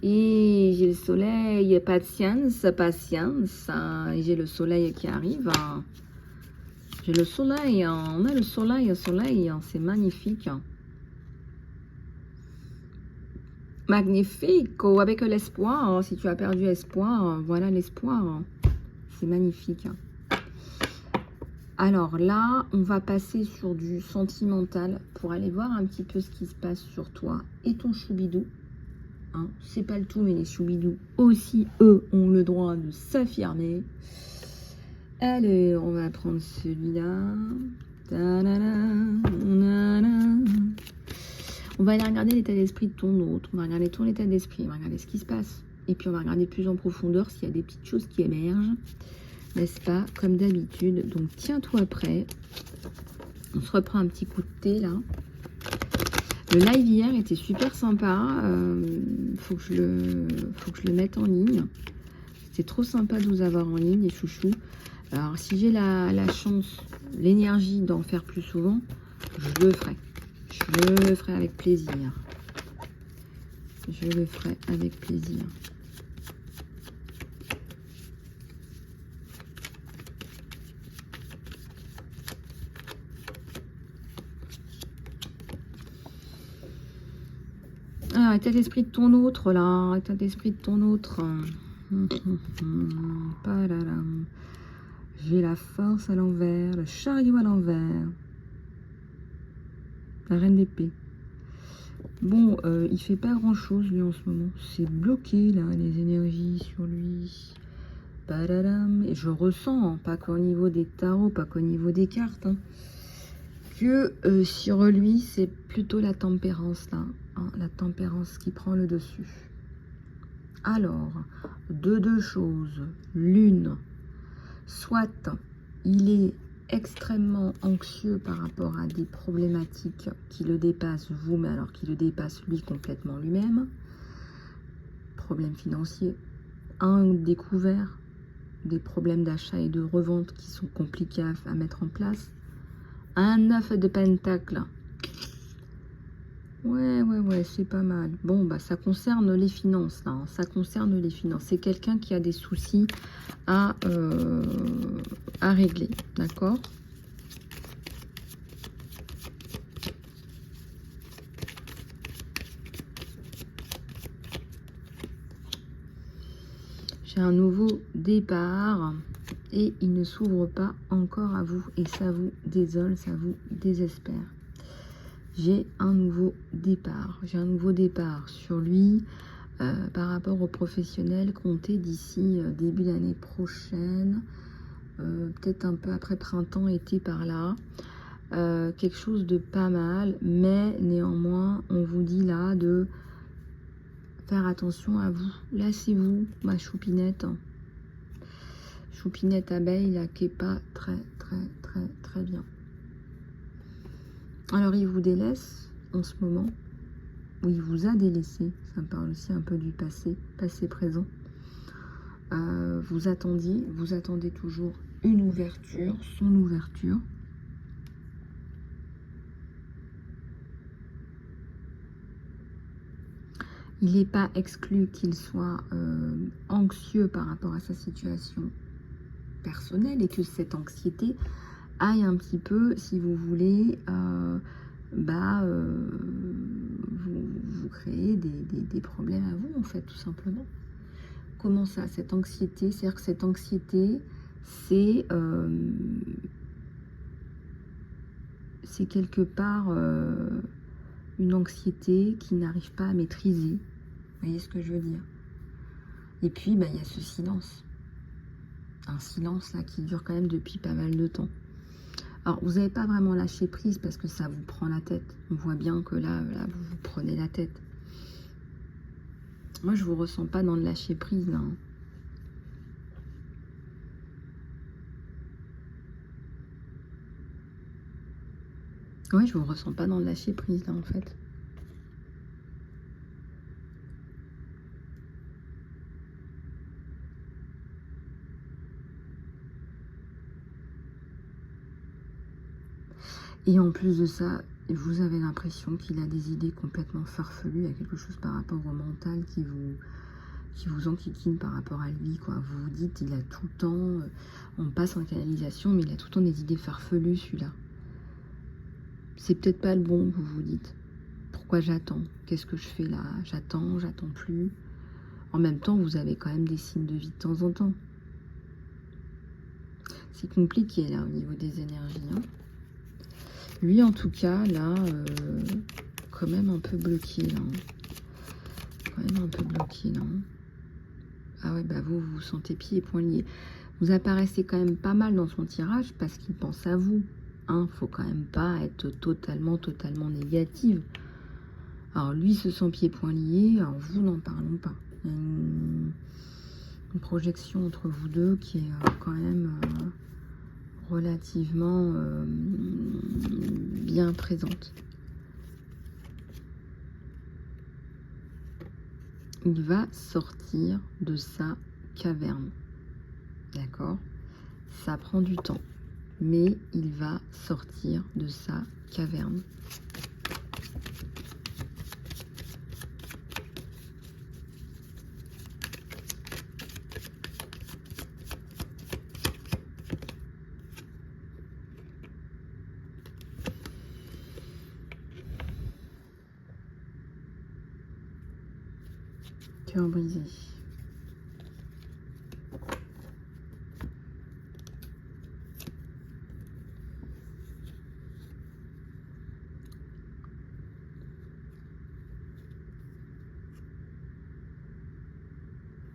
Et j'ai le soleil, patience, patience, et j'ai le soleil qui arrive. J'ai le soleil, on a le soleil, c'est magnifique. Magnifique, avec l'espoir, si tu as perdu espoir, voilà l'espoir, c'est magnifique. Alors là, on va passer sur du sentimental pour aller voir un petit peu ce qui se passe sur toi et ton choubidou. Hein, c'est pas le tout, mais les choubidous aussi, eux, ont le droit de s'affirmer. Allez, on va prendre celui-là. On va aller regarder l'état d'esprit de ton autre. On va regarder ton état d'esprit. On va regarder ce qui se passe. Et puis on va regarder plus en profondeur s'il y a des petites choses qui émergent. N'est-ce pas? Comme d'habitude. Donc tiens-toi prêt. On se reprend un petit coup de thé là. Le live hier était super sympa. Faut que je le mette en ligne. C'était trop sympa de vous avoir en ligne, les chouchous. Alors si j'ai la chance, l'énergie d'en faire plus souvent, je le ferai. Je le ferai avec plaisir. Je le ferai avec plaisir. Alors, état d'esprit de ton autre, là. État d'esprit de ton autre. J'ai la force à l'envers, le chariot à l'envers. La reine d'épée. Bon, il fait pas grand chose lui en ce moment. C'est bloqué là, les énergies sur lui. Et je ressens, hein, pas qu'au niveau des tarots, pas qu'au niveau des cartes, hein, que sur lui c'est plutôt la tempérance là, hein, la tempérance qui prend le dessus. Alors, de deux choses, l'une, soit il est extrêmement anxieux par rapport à des problématiques qui le dépassent vous, mais alors qui le dépasse lui complètement lui-même. Problème financier, un découvert, des problèmes d'achat et de revente qui sont compliqués à mettre en place. Un 9 de pentacle. Ouais, c'est pas mal. Bon, bah ça concerne les finances, là. Hein. Ça concerne les finances. C'est quelqu'un qui a des soucis à régler, d'accord? J'ai un nouveau départ et il ne s'ouvre pas encore à vous. Et ça vous désole, ça vous désespère. J'ai un nouveau départ. J'ai un nouveau départ sur lui par rapport aux professionnels. Comptez d'ici début d'année prochaine, peut-être un peu après printemps, été par là. Quelque chose de pas mal, mais néanmoins, on vous dit là de faire attention à vous. Là, c'est vous, ma choupinette. Choupinette abeille, là, qui est pas très bien. Alors, il vous délaisse en ce moment, ou il vous a délaissé. Ça me parle aussi un peu du passé, passé-présent. Vous attendez toujours une ouverture, son ouverture. Il n'est pas exclu qu'il soit anxieux par rapport à sa situation personnelle et que cette anxiété aille un petit peu, si vous voulez, vous créer des problèmes à vous, en fait, tout simplement. Comment ça, cette anxiété? C'est-à-dire que cette anxiété, c'est c'est quelque part une anxiété qui n'arrive pas à maîtriser. Vous voyez ce que je veux dire? Et puis, bah, il y a ce silence. Un silence là qui dure quand même depuis pas mal de temps. Alors, vous n'avez pas vraiment lâché prise parce que ça vous prend la tête. On voit bien que là vous vous prenez la tête. Moi, je vous ressens pas dans le lâcher prise là. Oui, je vous ressens pas dans le lâcher prise là en fait. Et en plus de ça, vous avez l'impression qu'il a des idées complètement farfelues. Il y a quelque chose par rapport au mental qui vous enquiquine par rapport à lui, quoi. Vous vous dites, il a tout le temps, on passe en canalisation, mais il a tout le temps des idées farfelues, celui-là. C'est peut-être pas le bon, vous vous dites. Pourquoi j'attends? Qu'est-ce que je fais là? J'attends, j'attends plus. En même temps, vous avez quand même des signes de vie de temps en temps. C'est compliqué, là, au niveau des énergies, hein. Lui, en tout cas, là, quand même un peu bloqué, là. Quand même un peu bloqué, là. Ah ouais, bah vous vous sentez pieds et poings liés. Vous apparaissez quand même pas mal dans son tirage parce qu'il pense à vous. Hein, faut quand même pas être totalement négative. Alors lui se sent pieds et poings liés, alors vous n'en parlons pas. Il y a une projection entre vous deux qui est quand même relativement bien présente. Il va sortir de sa caverne. D'accord? Ça prend du temps, mais il va sortir de sa caverne. Cœur brisé.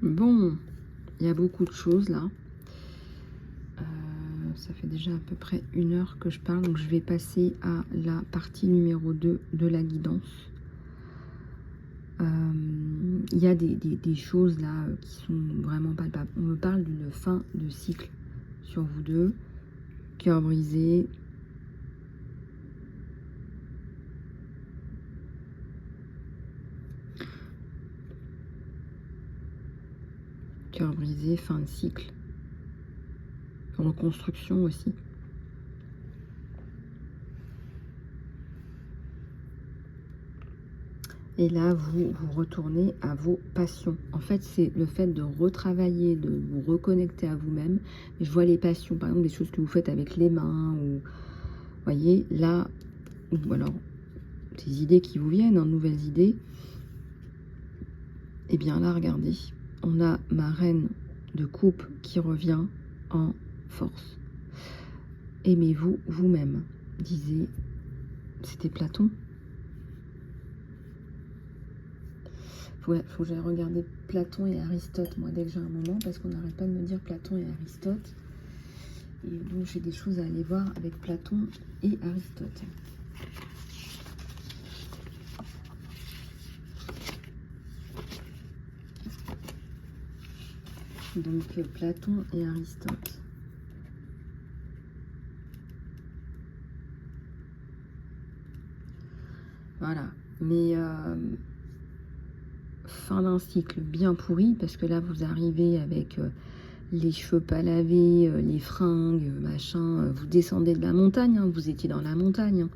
Bon, il y a beaucoup de choses là. Ça fait déjà à peu près 1 heure que je parle, donc je vais passer à la partie numéro 2 de la guidance. Il y a des choses là qui sont vraiment palpables. On me parle d'une fin de cycle sur vous deux. Cœur brisé. Cœur brisé, fin de cycle. Reconstruction aussi. Et là, vous retournez à vos passions. En fait, c'est le fait de retravailler, de vous reconnecter à vous-même. Je vois les passions, par exemple, des choses que vous faites avec les mains. Ou, voyez, là, ou alors, des idées qui vous viennent, hein, nouvelles idées. Et bien là, regardez, on a ma reine de coupe qui revient en force. Aimez-vous vous-même, disait, c'était Platon. Faut que j'aille regarder Platon et Aristote, moi, dès que j'ai un moment, parce qu'on n'arrête pas de me dire Platon et Aristote. Et donc, j'ai des choses à aller voir avec Platon et Aristote. Donc, Platon et Aristote. Voilà. Mais... fin d'un cycle bien pourri, parce que là vous arrivez avec les cheveux pas lavés, les fringues, machin, vous descendez de la montagne, hein, vous étiez dans la montagne, hein.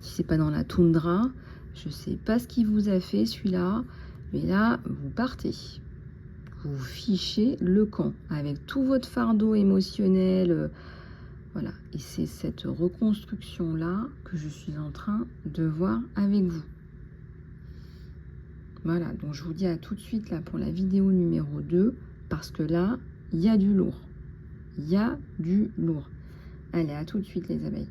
Si c'est pas dans la toundra, je sais pas ce qui vous a fait celui-là, mais là vous partez, vous fichez le camp avec tout votre fardeau émotionnel, voilà, et c'est cette reconstruction là que je suis en train de voir avec vous. Voilà, donc je vous dis à tout de suite là pour la vidéo numéro 2, parce que là, il y a du lourd. Il y a du lourd. Allez, à tout de suite les abeilles.